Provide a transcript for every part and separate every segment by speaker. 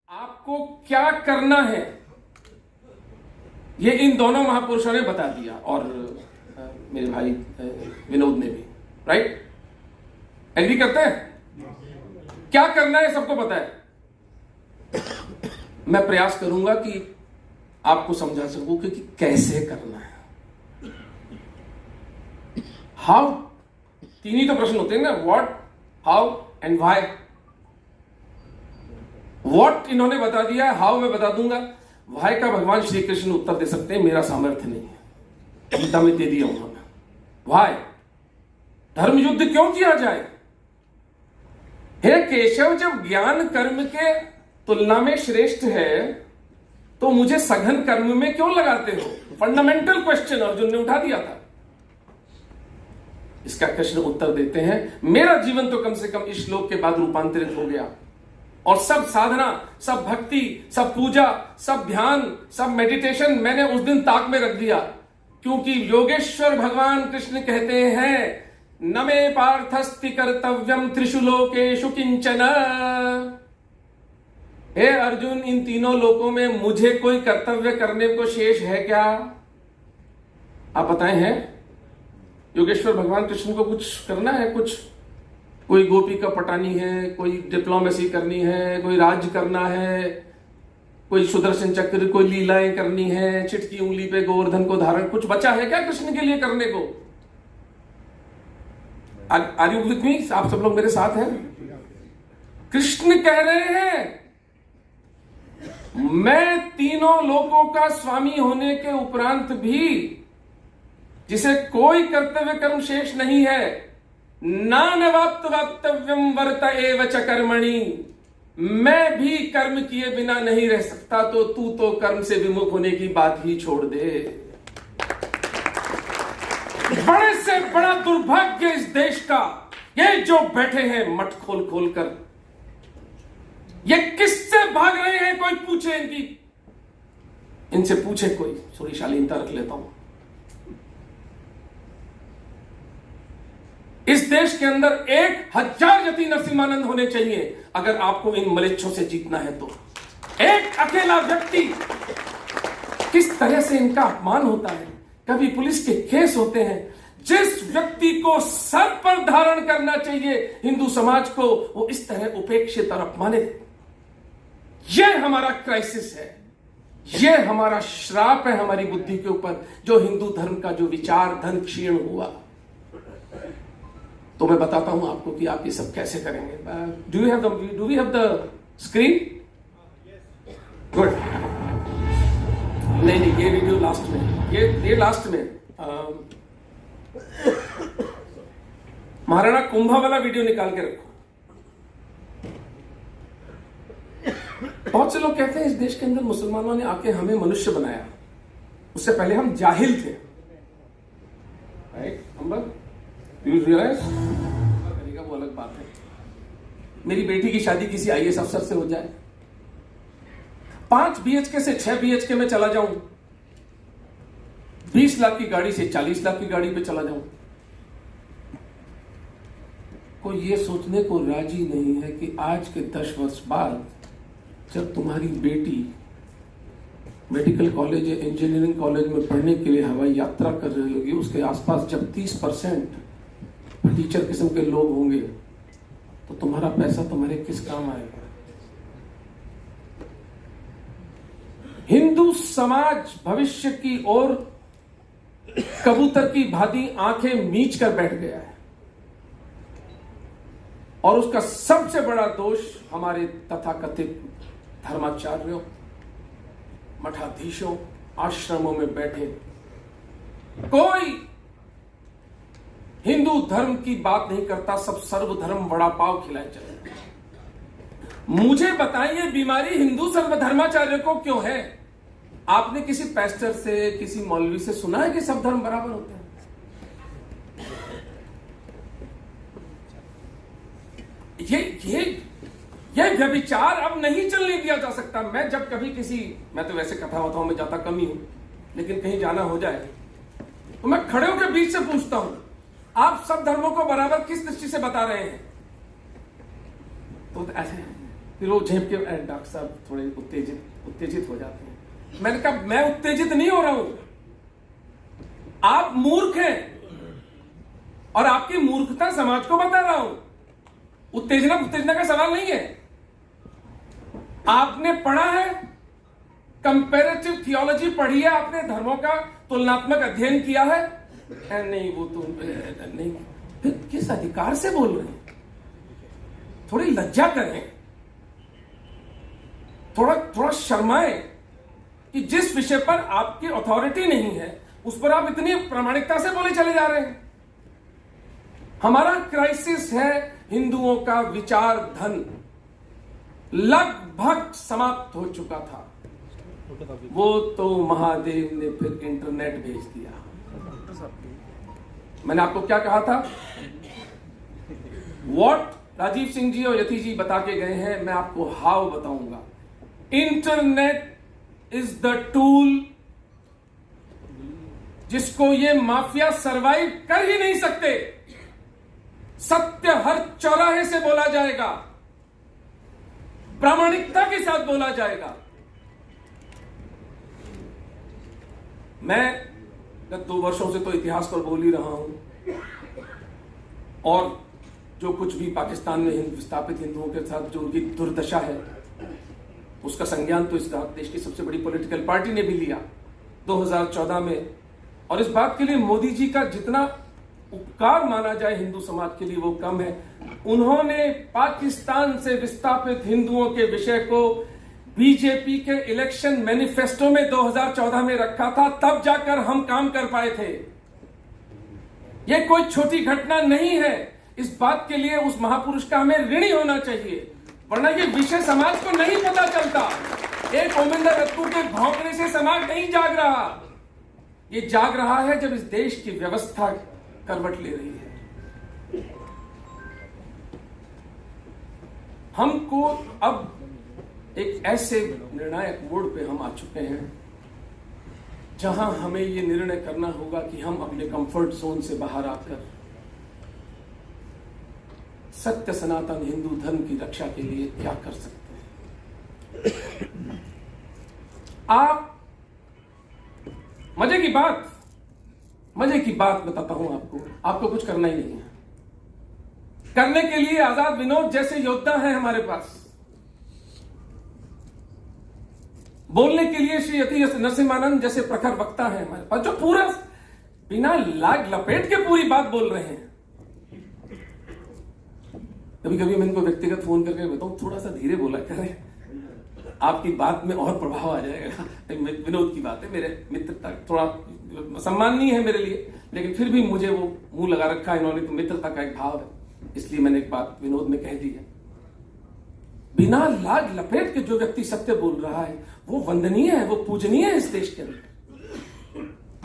Speaker 1: आपको क्या करना है ये इन दोनों महापुरुषों ने बता दिया, और मेरे भाई विनोद ने भी। राइट? एग्री करते हैं? क्या करना है सबको पता है। मैं प्रयास करूंगा कि आपको समझा सकूं कि कैसे करना है। हाउ, तीन ही तो प्रश्न होते हैं ना, what, how and why. What इन्होंने बता दिया, हाउ मैं बता दूंगा, व्हाई का भगवान श्री कृष्ण उत्तर दे सकते हैं, मेरा सामर्थ्य नहीं है, गीता में दे दिया उन्होंने। व्हाई, धर्म युद्ध क्यों किया जाए। हे केशव, जब ज्ञान कर्म के तुलना में श्रेष्ठ है तो मुझे सघन कर्म में क्यों लगाते हो। फंडामेंटल क्वेश्चन अर्जुन ने उठा दिया था। इसका कृष्ण उत्तर देते हैं, मेरा जीवन तो कम से कम इस श्लोक के बाद रूपांतरित हो गया, और सब साधना, सब भक्ति, सब पूजा, सब ध्यान, सब मेडिटेशन मैंने उस दिन ताक में रख दिया, क्योंकि योगेश्वर भगवान कृष्ण कहते हैं, न मे पार्थस्ति कर्तव्यम त्रिषु लोकेषु किंचन। हे अर्जुन, इन तीनों लोकों में मुझे कोई कर्तव्य करने को शेष है क्या। आप बताएं हैं? योगेश्वर भगवान कृष्ण को कुछ करना है? कुछ, कोई गोपी का पटानी है, कोई डिप्लोमेसी करनी है, कोई राज्य करना है, कोई सुदर्शन चक्र, कोई लीलाएं करनी है, चिटकी उंगली पे गोवर्धन को धारण, कुछ बचा है क्या कृष्ण के लिए करने को। Are you with me? आप सब लोग मेरे साथ हैं? कृष्ण कह रहे हैं, मैं तीनों लोकों का स्वामी होने के उपरांत भी, जिसे कोई कर्तव्य कर्म शेष नहीं है, नानवाप्त वक्तव्यम वर्त एव च कर्मणि, मैं भी कर्म किए बिना नहीं रह सकता, तो तू तो कर्म से विमुख होने की बात ही छोड़ दे। बड़े से बड़ा दुर्भाग्य इस देश का, ये जो बैठे हैं मठ खोल खोल कर, ये किससे भाग रहे हैं कोई पूछे इनकी, इनसे पूछे कोई, थोड़ी शालीनता रख लेता हूं। इस देश के अंदर 1000 यति नरसिम्हानंद होने चाहिए अगर आपको इन मलेच्छों से जीतना है तो। एक अकेला व्यक्ति, किस तरह से इनका अपमान होता है, कभी पुलिस के केस होते हैं। जिस व्यक्ति को सर पर धारण करना चाहिए हिंदू समाज को, वो इस तरह उपेक्षित और अपमानित। यह हमारा क्राइसिस है, यह हमारा श्राप है हमारी बुद्धि के ऊपर, जो हिंदू धर्म का जो विचार धन क्षीण हुआ। तो मैं बताता हूं आपको कि आप ये सब कैसे करेंगे। Do we have the screen? Good. नहीं, ये वीडियो लास्ट में, ये लास्ट में। महाराणा कुंभा वाला वीडियो निकाल के रखो। बहुत से लोग कहते हैं इस देश के अंदर मुसलमानों ने आके हमें मनुष्य बनाया, उससे पहले हम जाहिल थे। राइट? You realise? करेगा वो अलग बात है। मेरी बेटी की शादी किसी आईएएस अफसर से हो जाए, 5 BHK से 6 BHK में चला जाऊं, 20 लाख की गाड़ी से 40 लाख की गाड़ी पे चला जाऊं, कोई ये सोचने को राजी नहीं है कि आज के 10 वर्ष बाद जब तुम्हारी बेटी मेडिकल कॉलेज या इंजीनियरिंग कॉलेज में पढ़ने के लिए हवाई यात्रा कर रही होगी, उसके आसपास जब 30% टीचर किस्म के लोग होंगे, तो तुम्हारा पैसा तुम्हारे किस काम आएगा। हिंदू समाज भविष्य की ओर कबूतर की भांति आंखें मीच कर बैठ गया है, और उसका सबसे बड़ा दोष हमारे तथाकथित धर्माचार्यों, मठाधीशों, आश्रमों में बैठे कोई हिंदू धर्म की बात नहीं करता, सब सर्वधर्म वड़ा पाव खिलाए चले। मुझे बताइए बीमारी हिंदू सर्वधर्माचार्य को क्यों है। आपने किसी पैस्टर से, किसी मौलवी से सुना है कि सब धर्म बराबर होते हैं? ये व्यभिचार अब नहीं चलने दिया जा सकता। मैं जब कभी मैं तो वैसे कथा वथाओं में जाता कम ही हूं, लेकिन कहीं जाना हो जाए तो मैं खड़े होकर बीच से पूछता हूं, आप सब धर्मों को बराबर किस दृष्टि से बता रहे हैं? तो ऐसे फिर वो झेप के डॉक्टर साहब थोड़े उत्तेजित हो जाते हैं। मैंने कहा मैं उत्तेजित नहीं हो रहा हूं, आप मूर्ख हैं और आपकी मूर्खता समाज को बता रहा हूं। उत्तेजना का सवाल नहीं है। आपने पढ़ा है, कंपैरेटिव थियोलॉजी पढ़ी है आपने, धर्मों का तुलनात्मक अध्ययन किया है? नहीं, वो तो नहीं। फिर किस अधिकार से बोल रहे हैं? थोड़ी लज्जा करें, थोड़ा शर्माएं कि जिस विषय पर आपकी अथॉरिटी नहीं है उस पर आप इतनी प्रामाणिकता से बोले चले जा रहे हैं। हमारा क्राइसिस है हिंदुओं का विचार धन लगभग समाप्त हो चुका था। वो तो महादेव ने फिर इंटरनेट भेज दिया। मैंने आपको क्या कहा था? वॉट राजीव सिंह जी और यति जी बता के गए हैं, मैं आपको हाउ बताऊंगा। इंटरनेट इज द टूल जिसको ये माफिया सरवाइव कर ही नहीं सकते। सत्य हर चौराहे से बोला जाएगा, प्रामाणिकता के साथ बोला जाएगा। मैं गत 2 वर्षों से तो इतिहास पर बोल ही रहा हूं, और जो कुछ भी पाकिस्तान में विस्थापित हिंदुओं के साथ जो उनकी दुर्दशा है उसका संज्ञान तो इस देश की सबसे बड़ी पॉलिटिकल पार्टी ने भी लिया 2014 में। और इस बात के लिए मोदी जी का जितना उपकार माना जाए हिंदू समाज के लिए वो कम है। उन्होंने पाकिस्तान से विस्थापित हिंदुओं के विषय को बीजेपी के इलेक्शन मैनिफेस्टो में 2014 में रखा था, तब जाकर हम काम कर पाए थे। यह कोई छोटी घटना नहीं है। इस बात के लिए उस महापुरुष का हमें ऋणी होना चाहिए, वरना ये विषय समाज को नहीं पता चलता। एक ओमेंदर रत्तू के भौंकने से समाज नहीं जाग रहा। ये जाग रहा है जब इस देश की व्यवस्था करवट ले रही है। हमको अब एक ऐसे निर्णायक मोड़ पे हम आ चुके हैं जहां हमें ये निर्णय करना होगा कि हम अपने कंफर्ट जोन से बाहर आकर सत्य सनातन हिंदू धर्म की रक्षा के लिए क्या कर सकते हैं। आप मजे की बात बताता हूं आपको कुछ करना ही नहीं है। करने के लिए आजाद विनोद जैसे योद्धा हैं हमारे पास, बोलने के लिए श्री यति नरसिम्हानंद जैसे प्रखर वक्ता हैं हमारे पास, जो पूरा बिना लाग लपेट के पूरी बात बोल रहे हैं। कभी कभी मैं इनको व्यक्तिगत फोन करके बताऊं थोड़ा सा धीरे बोला करें, आपकी बात में और प्रभाव आ जाएगा। विनोद की बात है, मेरे मित्रता थोड़ा सम्माननीय है मेरे लिए, लेकिन फिर भी मुझे वो मुंह लगा रखा है इन्होंने, तो मित्रता का एक भाव है, इसलिए मैंने एक बात विनोद में कह दी है। बिना लाग लपेट के जो व्यक्ति सत्य बोल रहा है वो वंदनीय है, वो पूजनीय है इस देश के अंदर।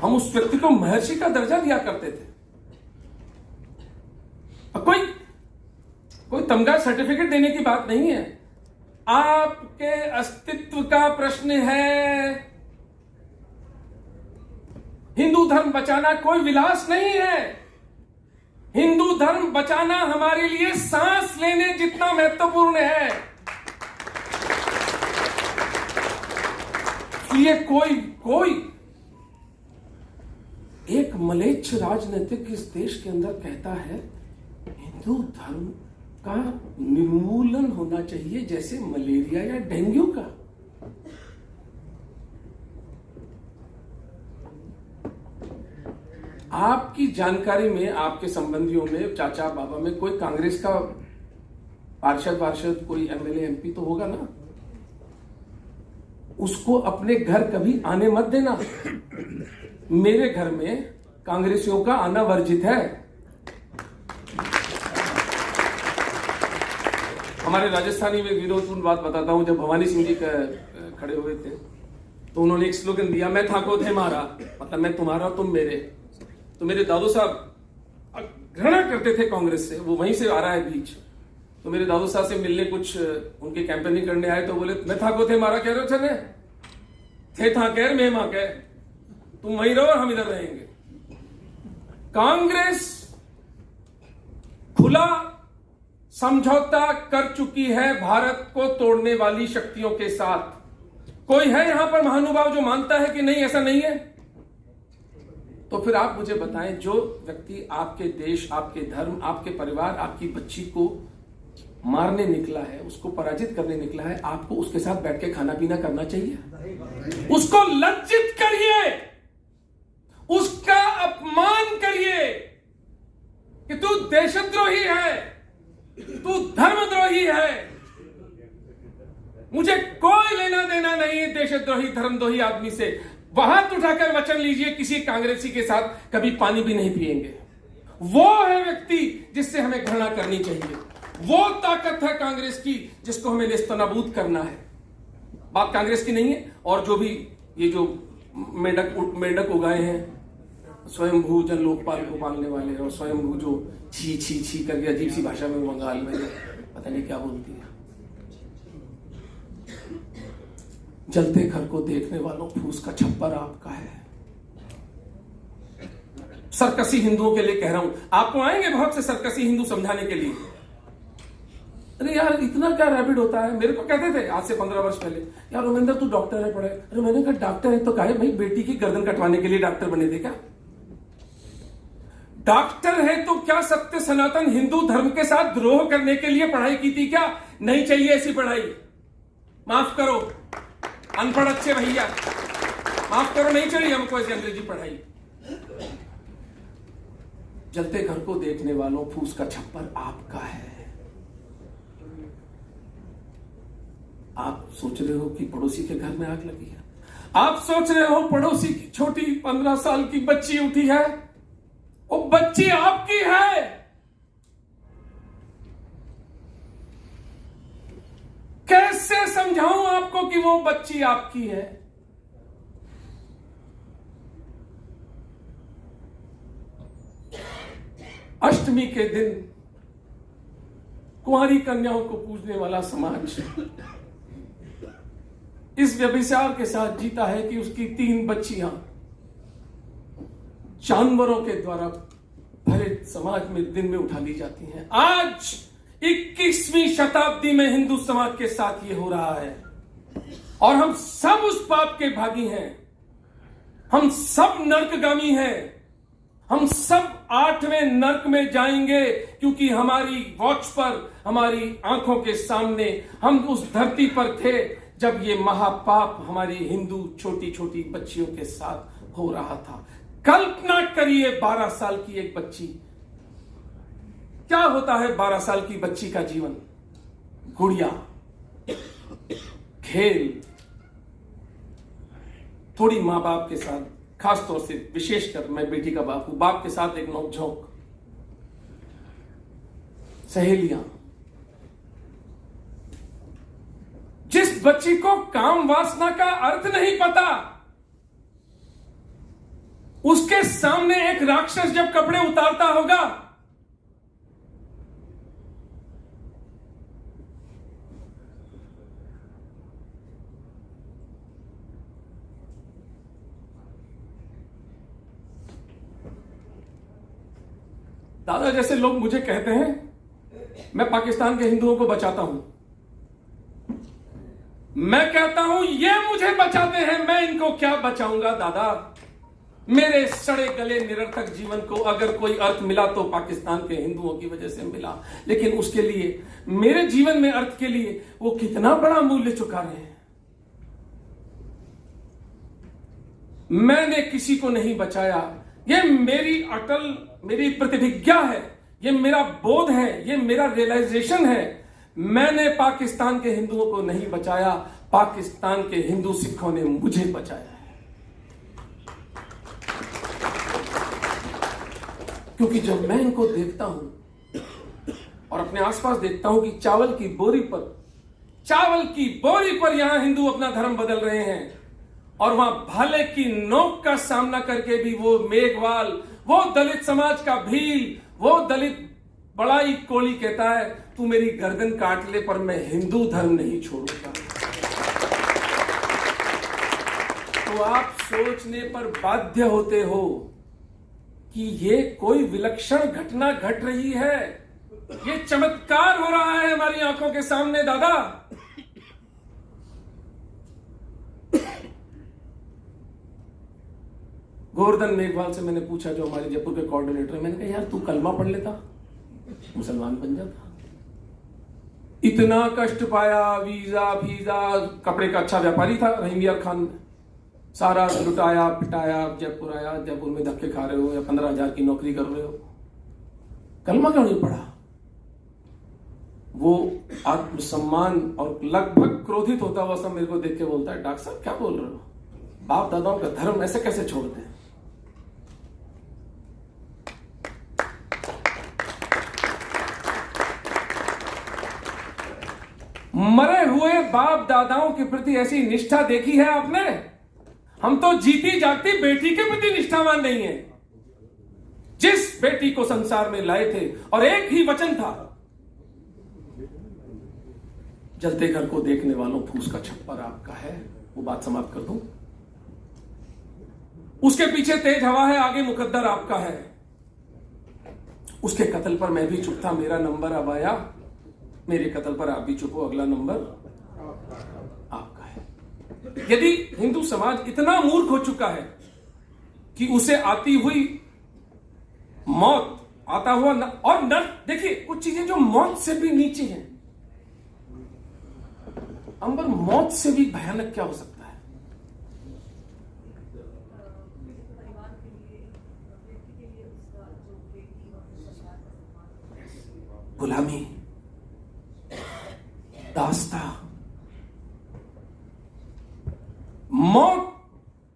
Speaker 1: हम उस व्यक्ति को महर्षि का दर्जा दिया करते थे। कोई तमगा सर्टिफिकेट देने की बात नहीं है। आपके अस्तित्व का प्रश्न है। हिंदू धर्म बचाना कोई विलास नहीं है। हिंदू धर्म बचाना हमारे लिए सांस लेने जितना महत्वपूर्ण है। इसलिए कोई एक मलेच्छ राजनीतिक इस देश के अंदर कहता है हिंदू धर्म का निर्मूलन होना चाहिए जैसे मलेरिया या डेंगू का। आपकी जानकारी में, आपके संबंधियों में, चाचा बाबा में कोई कांग्रेस का पार्षद कोई एमएलए एमपी तो होगा ना। उसको अपने घर कभी आने मत देना। मेरे घर में कांग्रेसियों का आना वर्जित है। हमारे राजस्थानी में विनोदपूर्ण बात बताता हूं, जब भवानी सिंह जी खड़े हुए थे तो उन्होंने एक स्लोगन दिया, मैं थाको थे मारा, मतलब मैं तुम्हारा तुम मेरे। तो मेरे दादू साहब घृणा करते थे कांग्रेस से, वो वहीं से आ रहा है बीच। तो मेरे दादू साहब से मिलने कुछ उनके कैंपेनिंग करने आए तो बोले, मैं थाको थे मारा कह रहे हो चले थे था कह मैं मां कह, तुम वहीं रहो हम इधर रहेंगे। कांग्रेस खुला समझौता कर चुकी है भारत को तोड़ने वाली शक्तियों के साथ। कोई है यहां पर महानुभाव जो मानता है कि नहीं ऐसा नहीं है? तो फिर आप मुझे बताएं, जो व्यक्ति आपके देश, आपके धर्म, आपके परिवार, आपकी बच्ची को मारने निकला है, उसको पराजित करने निकला है, आपको उसके साथ बैठ के खाना पीना करना चाहिए? उसको लज्जित करिए, उसका अपमान करिए कि तू देशद्रोही है, तू धर्मद्रोही है। मुझे कोई लेना देना नहीं देशद्रोही धर्मद्रोही आदमी से। हाथ उठाकर वचन लीजिए, किसी कांग्रेसी के साथ कभी पानी भी नहीं पिएंगे। वो है व्यक्ति जिससे हमें घृणा करनी चाहिए। वो ताकत है कांग्रेस की जिसको हमें नेस्तनाबूद करना है। बात कांग्रेस की नहीं है। और जो भी ये जो मेंढक उगाए हैं, स्वयंभू जन लोकपाल को पालने वाले, और स्वयंभू जो छी छी छी करके अजीब सी भाषा में बंगाल में पता नहीं क्या बोलती है। जलते घर को देखने वालों, फूस का छप्पर आपका है। सरकसी हिंदुओं के लिए कह रहा हूं, आपको आएंगे बहुत से सरकसी हिंदू समझाने के लिए। अरे यार इतना क्या रैबिड होता है। मेरे को कहते थे आज से 15 वर्ष पहले, यार रोमेंद्र तू डॉक्टर है पढ़े। अरे मैंने कहा डॉक्टर है तो कहा भाई बेटी की गर्दन कटवाने के लिए डॉक्टर बने थे क्या? डॉक्टर है तो क्या सत्य सनातन हिंदू धर्म के साथ द्रोह करने के लिए पढ़ाई की थी क्या? नहीं चाहिए ऐसी पढ़ाई। माफ करो अनपढ़ अच्छे भैया, माफ करो, नहीं चाहिए हमको ऐसी अंग्रेजी पढ़ाई। जलते घर को देखने वालों, फूस का छप्पर आपका है। आप सोच रहे हो कि पड़ोसी के घर में आग लगी है। आप सोच रहे हो पड़ोसी की छोटी 15 साल की बच्ची उठी है। वो बच्ची आपकी है। कैसे समझाऊं आपको कि वो बच्ची आपकी है? अष्टमी के दिन कुंवारी कन्याओं को पूजने वाला समाज इस व्यभिचार के साथ जीता है कि उसकी 3 बच्चियां जानवरों के द्वारा भरे समाज में दिन में उठा ली जाती हैं। आज 21वीं शताब्दी में हिंदू समाज के साथ ये हो रहा है और हम सब उस पाप के भागी हैं। हम सब नरकगामी हैं। हम सब 8वें नरक में जाएंगे क्योंकि हमारी वॉच पर, हमारी आंखों के सामने हम उस धरती पर थे जब ये महापाप हमारी हिंदू छोटी छोटी बच्चियों के साथ हो रहा था। कल्पना करिए 12 साल की एक बच्ची, क्या होता है 12 साल की बच्ची का जीवन? गुड़िया, खेल, थोड़ी मां बाप के साथ, खासतौर से विशेषकर मैं बेटी का बाप हूं, बाप के साथ एक नोकझोंक, सहेलियां। जिस बच्ची को काम वासना का अर्थ नहीं पता, उसके सामने एक राक्षस जब कपड़े उतारता होगा, दादा जैसे लोग मुझे कहते हैं मैं पाकिस्तान के हिंदुओं को बचाता हूं, मैं कहता हूं ये मुझे बचाते हैं, मैं इनको क्या बचाऊंगा दादा। मेरे सड़े गले निरर्थक जीवन को अगर कोई अर्थ मिला तो पाकिस्तान के हिंदुओं की वजह से मिला, लेकिन उसके लिए, मेरे जीवन में अर्थ के लिए वो कितना बड़ा मूल्य चुका रहे हैं। मैंने किसी को नहीं बचाया, ये मेरी अटल, मेरी प्रतिज्ञा है, ये मेरा बोध है, ये मेरा रियलाइजेशन है। मैंने पाकिस्तान के हिंदुओं को नहीं बचाया, पाकिस्तान के हिंदू सिखों ने मुझे बचाया है। क्योंकि जब मैं इनको देखता हूं और अपने आसपास देखता हूं कि चावल की बोरी पर यहां हिंदू अपना धर्म बदल रहे हैं और वहां भाले की नोक का सामना करके भी वो मेघवाल, वो दलित समाज का भील, वो दलित बड़ाई कोली कहता है तू मेरी गर्दन काट ले पर मैं हिंदू धर्म नहीं छोड़ूंगा। तो आप सोचने पर बाध्य होते हो कि ये कोई विलक्षण घटना घट रही है, ये चमत्कार हो आंखों के सामने दादा। गोवर्धन मेघवाल से मैंने पूछा, जो हमारे जयपुर के कोऑर्डिनेटर, मैंने कहा यार तू कलमा पढ़ लेता, मुसलमान बन जाता। इतना कष्ट पाया, वीजा फीजा, कपड़े का अच्छा व्यापारी था रहीम यार खान, सारा लुटाया पिटाया, जयपुर आया, जयपुर में धक्के खा रहे हो या 15,000 की नौकरी कर रहे हो, कलमा क्यों नहीं पढ़ा? वो आत्मसम्मान और लगभग क्रोधित होता हुआ सब मेरे को देख के बोलता है, डॉक्टर साहब क्या बोल रहे हो, बाप दादाओं का धर्म ऐसे कैसे छोड़ दें? मरे हुए बाप दादाओं के प्रति ऐसी निष्ठा देखी है आपने? हम तो जीती जागती बेटी के प्रति निष्ठावान नहीं है। जिस बेटी को संसार में लाए थे और एक ही वचन था, जलते घर को देखने वालों फूस का छप्पर आपका है। वो बात समाप्त कर दूं, उसके पीछे तेज हवा है, आगे मुकद्दर आपका है। उसके कत्ल पर मैं भी चुप था, मेरा नंबर अब आया, मेरे कत्ल पर आप भी चुप हो, अगला नंबर आपका है। यदि हिंदू समाज इतना मूर्ख हो चुका है कि उसे आती हुई मौत, आता हुआ और नर्क, देखिए कुछ चीजें जो मौत से भी नीचे हैं, अंबर मौत से भी भयानक क्या हो सकता है? गुलामी, दास्ता, मौत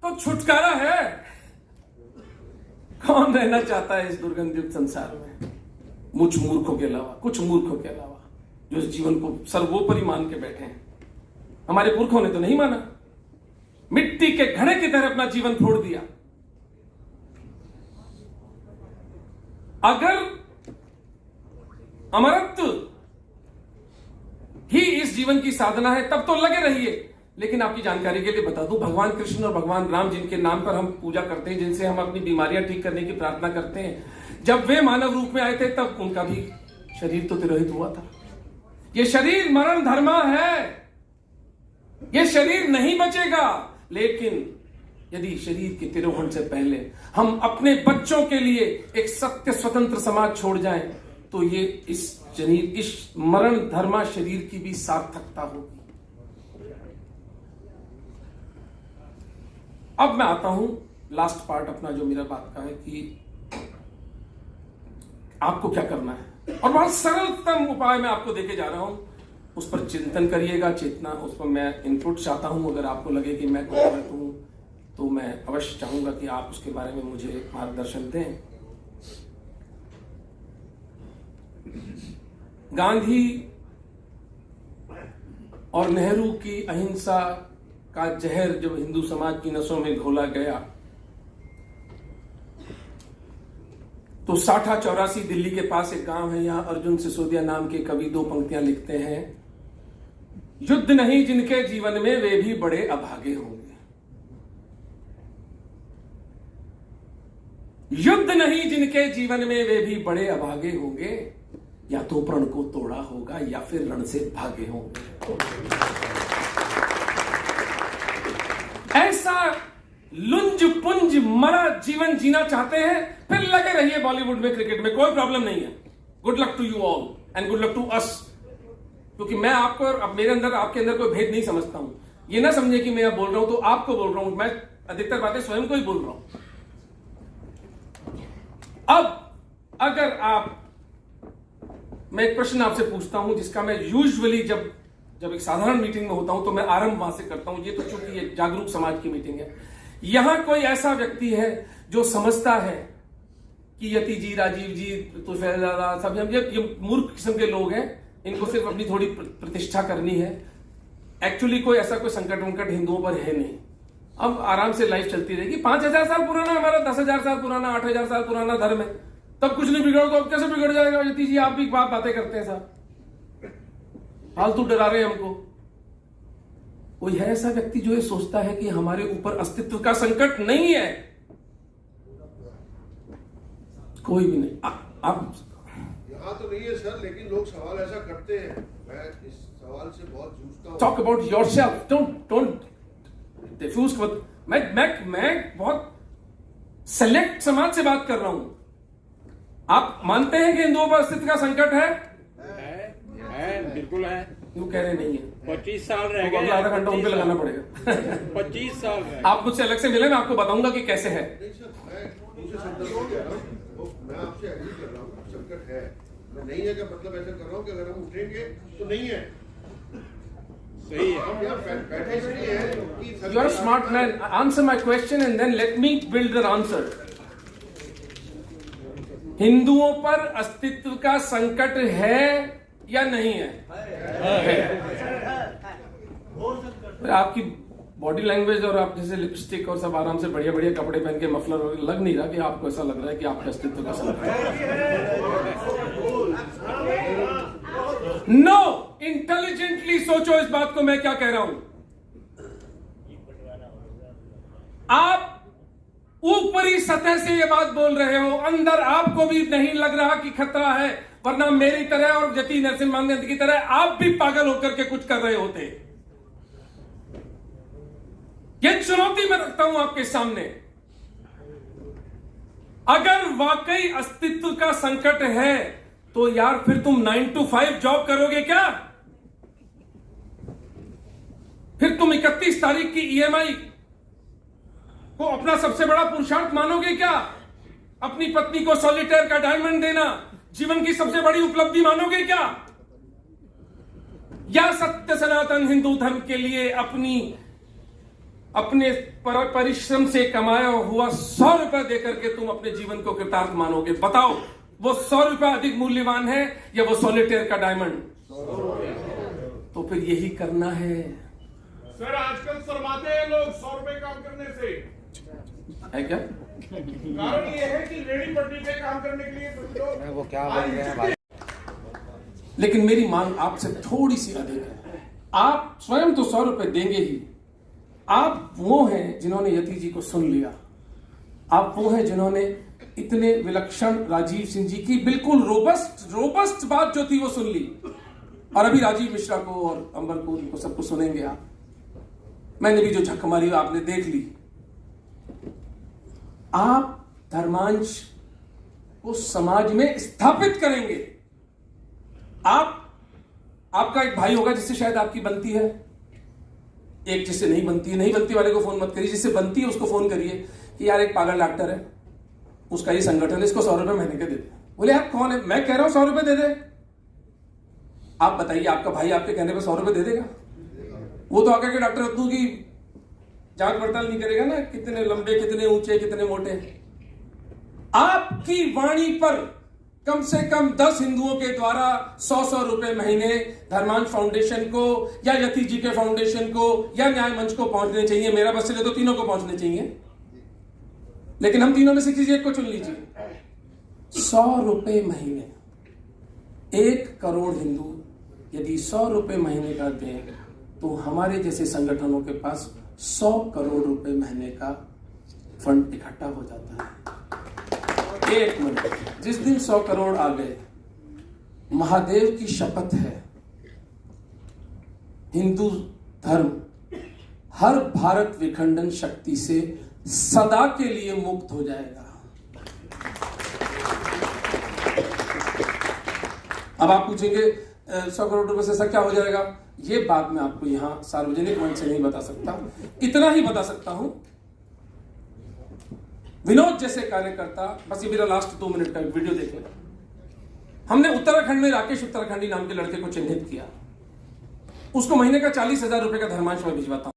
Speaker 1: तो छुटकारा है। कौन रहना चाहता है इस दुर्गंधित संसार में? कुछ मूर्खों के अलावा, कुछ मूर्खों के अलावा जो इस जीवन को सर्वोपरि मान के बैठे हैं। हमारे पुरखों ने तो नहीं माना, मिट्टी के घड़े की तरह अपना जीवन फोड़ दिया। अगर अमरत्व ही इस जीवन की साधना है तब तो लगे रहिए। लेकिन आपकी जानकारी के लिए बता दूं, भगवान कृष्ण और भगवान राम, जिनके नाम पर हम पूजा करते हैं, जिनसे हम अपनी बीमारियां ठीक करने की प्रार्थना करते हैं, जब वे मानव रूप में आए थे तब उनका भी शरीर तो तिरोहित हुआ था। ये शरीर मरण धर्मा है, ये शरीर नहीं बचेगा। लेकिन यदि शरीर के तिरोहन से पहले हम अपने बच्चों के लिए एक सत्य स्वतंत्र समाज छोड़ जाएं, तो ये इस मरण धर्मा शरीर की भी सार्थकता होगी। अब मैं आता हूं लास्ट पार्ट अपना, जो मेरा बात का है कि आपको क्या करना है, और बहुत सरलतम उपाय मैं आपको देके जा रहा हूं। उस पर चिंतन करिएगा, चेतना, उस पर मैं इनपुट चाहता हूं। अगर आपको लगे कि मैं गलत हूं तो मैं अवश्य चाहूंगा कि आप उसके बारे में मुझे मार्गदर्शन दें। गांधी और नेहरू की अहिंसा का जहर जब हिंदू समाज की नसों में घोला गया, तो साठा 84 दिल्ली के पास एक गांव है, यहां अर्जुन सिसोदिया नाम के कवि 2 पंक्तियां लिखते हैं, युद्ध नहीं जिनके जीवन में वे भी बड़े अभागे होंगे। युद्ध नहीं जिनके जीवन में वे भी बड़े अभागे होंगे, या तो प्रण को तोड़ा होगा या फिर रण से भागे होंगे। ऐसा लुंज पुंज मरा जीवन जीना चाहते हैं, फिर लगे रहिए बॉलीवुड में, क्रिकेट में, कोई प्रॉब्लम नहीं है। Good luck to you all and good luck to us. क्योंकि मैं आपको, अब मेरे अंदर आपके अंदर कोई भेद नहीं समझता हूं। ये ना समझे कि मैं बोल रहा हूं तो आपको बोल रहा हूं, मैं अधिकतर बातें स्वयं को ही बोल रहा हूं। अब अगर आप, मैं एक प्रश्न आपसे पूछता हूं जिसका मैं यूजुअली जब एक साधारण मीटिंग में होता हूं तो मैं आरंभ वहां से करता हूं। ये तो चूंकि एक जागरूक समाज की मीटिंग है, यहां कोई ऐसा व्यक्ति है जो समझता है कि यति जी, राजीव जी, तो सब ये मूर्ख किस्म के लोग हैं, इनको सिर्फ अपनी थोड़ी प्रतिष्ठा करनी है। एक्चुअली कोई ऐसा कोई संकट वंकट हिंदुओं पर है नहीं। अब आराम से लाइफ चलती रहेगी। 5000 साल पुराना हमारा, 10,000 साल पुराना, 8,000 साल पुराना धर्म है, तब कुछ नहीं बिगड़ा तो अब कैसे बिगड़ जाएगा? यति जी आप भी बातें करते हैं साहब, फालतू डरा रहे हैं हमको। कोई है ऐसा व्यक्ति जो ये सोचता है कि हमारे ऊपर अस्तित्व का संकट नहीं है? कोई भी नहीं। अब
Speaker 2: कहा तो नहीं है सर, लेकिन लोग सवाल ऐसा करते हैं। मैं इस सवाल से बहुत जूझता हूँ।
Speaker 1: Talk about yourself, don't diffuse. मैं बहुत सेलेक्ट समाज से बात कर रहा हूं। आप मानते हैं कि हिंदुओं पर अस्तित्व का संकट है?
Speaker 3: बिल्कुल है।
Speaker 1: क्यों कह रहे नहीं है?
Speaker 3: 25 साल रह
Speaker 1: तो
Speaker 3: गए।
Speaker 1: आधा घंटा उन पे लगाना पड़ेगा।
Speaker 3: 25 साल रह
Speaker 1: आप मुझसे अलग से मिले, मैं आपको बताऊंगा कि कैसे है।
Speaker 2: नहीं सर, मैं दूसरे संदर्भ में कह रहा हूँ, मैं आपसे एग्री कर रहा हूँ, संकट है। मैं नहीं है का मतलब ऐसा कर रहा हूँ कि अगर हम उठेंगे तो नहीं है।
Speaker 3: सही है।
Speaker 2: हम यहाँ बैठे इसलिए हैं कि
Speaker 1: You are a smart man. Answer my question and then let me build an answer. हिंदुओं पर अस्तित्व का संकट है या नहीं है? है। आपकी बॉडी लैंग्वेज और आप जैसे लिपस्टिक और सब आराम से बढ़िया बढ़िया कपड़े पहन के मफलर लग नहीं रहा कि आपको ऐसा लग रहा है कि आपके अस्तित्व का संकट है। नो, इंटेलिजेंटली सोचो इस बात को मैं क्या कह रहा हूं। आप ऊपरी सतह से ये बात बोल रहे हो, अंदर आपको भी नहीं लग रहा कि खतरा है, वरना मेरी तरह और जति नरसिम्हा की तरह आप भी पागल होकर के कुछ कर रहे होते। यह चुनौती मैं रखता हूं आपके सामने। अगर वाकई अस्तित्व का संकट है तो यार फिर तुम 9 to 5 जॉब करोगे क्या? फिर तुम 31 तारीख की EMI को अपना सबसे बड़ा पुरुषार्थ मानोगे क्या? अपनी पत्नी को सॉलिटेयर का डायमंड देना जीवन की सबसे बड़ी उपलब्धि मानोगे क्या? या सत्य सनातन हिंदू धर्म के लिए अपने परिश्रम से कमाया हुआ 100 रुपए देकर के तुम अपने जीवन को कृतार्थ मानोगे? बताओ, वो 100 रुपए अधिक मूल्यवान है या वो सॉलिटेयर का डायमंड? तो फिर यही करना है।
Speaker 4: सर आजकल शर्माते हैं लोग 100 रुपए काम करने से,
Speaker 1: है क्या?
Speaker 4: कारण ये है कि रेडी पटरी पे काम करने के लिए कुछ लोग
Speaker 5: वो क्या बोल रहे हैं भाई?
Speaker 1: लेकिन मेरी मांग आपसे थोड़ी सी अधिक है। आप स्वयं तो 100 रुपए देंगे ही। आप वो हैं जिन्होंने यति जी को सुन लिया। आप वो हैं जिन्होंने इतने विलक्षण राजीव सिंह जी की बिल्कुल रोबस्ट बात जो थी वो सुन ली, और अभी राजीव मिश्रा को और अंबर को, उनको सबको सुनेंगे आप। मैंने भी जो झक मारी आपने देख ली। आप धर्मांश को समाज में स्थापित करेंगे। आपका एक भाई होगा जिससे शायद आपकी बनती है, एक जिससे नहीं बनती है। नहीं बनती वाले को फोन मत करिए, जिससे बनती है उसको फोन करिए कि यार एक पागल डॉक्टर है, उसका ही संगठन है, इसको 100 रुपए महीने के दे दे। बोले आप कौन है? मैं कह रहा हूं 100 रुपए दे दे। आप बताइए, आपका भाई आपके कहने पे 100 रुपए दे देगा? वो तो आकर के डॉक्टर रत्नू की जांच पड़ताल नहीं करेगा ना, कितने लंबे, कितने ऊंचे, कितने मोटे। आपकी वाणी पर कम से कम 10 हिंदुओं के द्वारा 100 रुपए महीने धर्मांश फाउंडेशन को या यति जी के फाउंडेशन को या न्याय मंच को पहुंचने चाहिए। मेरा बस चले तो तीनों को पहुंचने चाहिए, लेकिन हम तीनों में से किसी एक को चुन लीजिए। 100 रुपए महीने, 1 करोड़ हिंदू यदि 100 रुपए महीने का दें तो हमारे जैसे संगठनों के पास 100 करोड़ रुपए महीने का फंड इकट्ठा हो जाता है। एक मिनट, जिस दिन 100 करोड़ आ गए, महादेव की शपथ है, हिंदू धर्म हर भारत विखंडन शक्ति से सदा के लिए मुक्त हो जाएगा। अब आप पूछेंगे 100 करोड़ रुपए से ऐसा क्या हो जाएगा? ये बात मैं आपको यहां सार्वजनिक मंच से नहीं बता सकता। इतना ही बता सकता हूं, विनोद जैसे कार्यकर्ता, बस ये मेरा लास्ट 2 मिनट का वीडियो देखें। हमने उत्तराखंड में राकेश उत्तराखंडी नाम के लड़के को चिन्हित किया, उसको महीने का 40,000 रुपए का धर्मांश में भिजवाता हूं।